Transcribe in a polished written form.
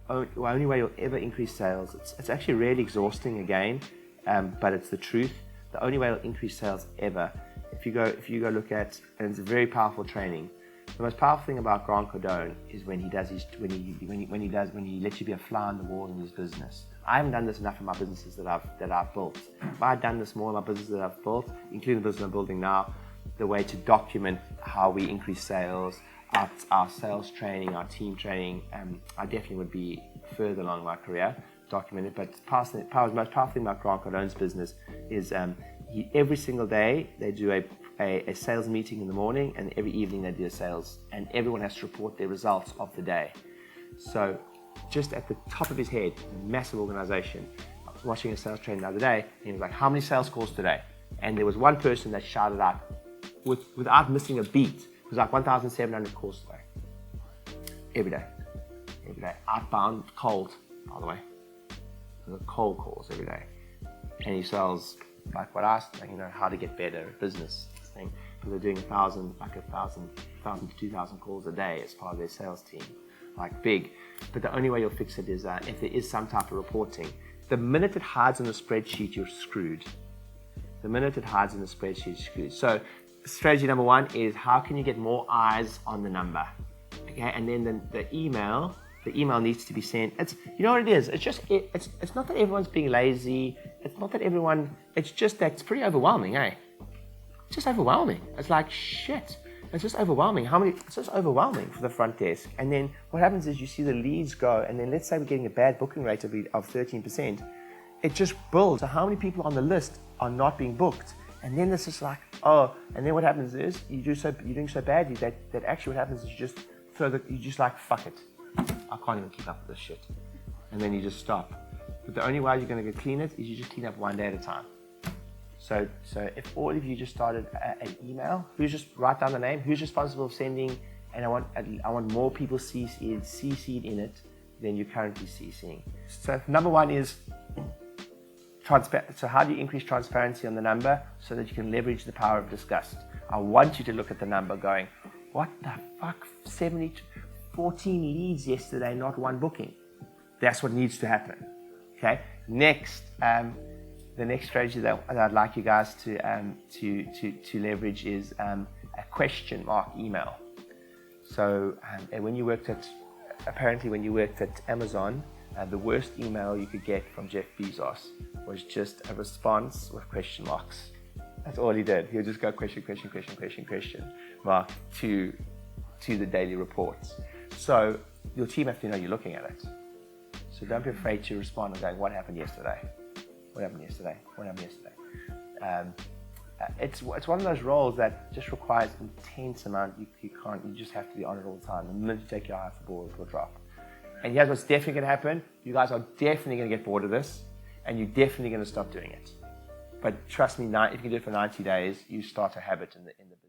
only way you'll ever increase sales, it's actually really exhausting again, but it's the truth. The only way you'll increase sales ever, if you go look at, and it's a very powerful training. The most powerful thing about Grant Cardone is when he lets you be a fly on the wall in his business. I haven't done this enough in my businesses that I've built. If I had done this more in my businesses that I've built, including the business I'm building now, the way to document how we increase sales, our sales training, our team training, I definitely would be further along in my career, document it. But the most powerful thing about Grant Cardone's business is every single day they do a sales meeting in the morning, and every evening they do a sales, and everyone has to report their results of the day. So just at the top of his head, a massive organization, I was watching a sales training the other day, and he was like, how many sales calls today? And there was one person that shouted out, without missing a beat, it was like 1,700 calls today. Every day. Outbound, cold, by the way. Cold calls every day. And he sells like what I like, how to get better at business thing. But they're doing 1,000 to 2,000 calls a day as part of their sales team. Like big. But the only way you'll fix it is that if there is some type of reporting. The minute it hides on the spreadsheet, you're screwed. So strategy number one is how can you get more eyes on the number? Okay, and then the email needs to be sent. You know what it is? It's not that everyone's being lazy. It's just that it's pretty overwhelming, eh? It's just overwhelming. It's like shit. It's just overwhelming. It's just overwhelming for the front desk. And then what happens is you see the leads go, and then let's say we're getting a bad booking rate of 13%. It just builds. So how many people on the list are not being booked? And then this is like, and then what happens is you're doing so badly that actually what happens is you just like, fuck it. I can't even keep up with this shit. And then you just stop. But the only way you're going to clean it is you just clean up one day at a time. So if all of you just started an email, you just write down the name, who's responsible for sending, and I want more people CC'd in it than you're currently CCing. So number one is so how do you increase transparency on the number so that you can leverage the power of disgust? I want you to look at the number going, what the fuck, 14 leads yesterday, not one booking. That's what needs to happen. Okay. Next, the next strategy that I'd like you guys to leverage is a question mark email. So when you worked at Amazon, the worst email you could get from Jeff Bezos was just a response with question marks. That's all he did. He would just go question mark to the daily reports. So your team have to know you're looking at it. So don't be afraid to respond and going, what happened yesterday? It's one of those roles that just requires intense amount. You just have to be on it all the time. The minute you take your eye off the ball, it will drop. And here's what's definitely going to happen. You guys are definitely going to get bored of this, and you're definitely going to stop doing it. But trust me, if you can do it for 90 days, you start a habit in the business.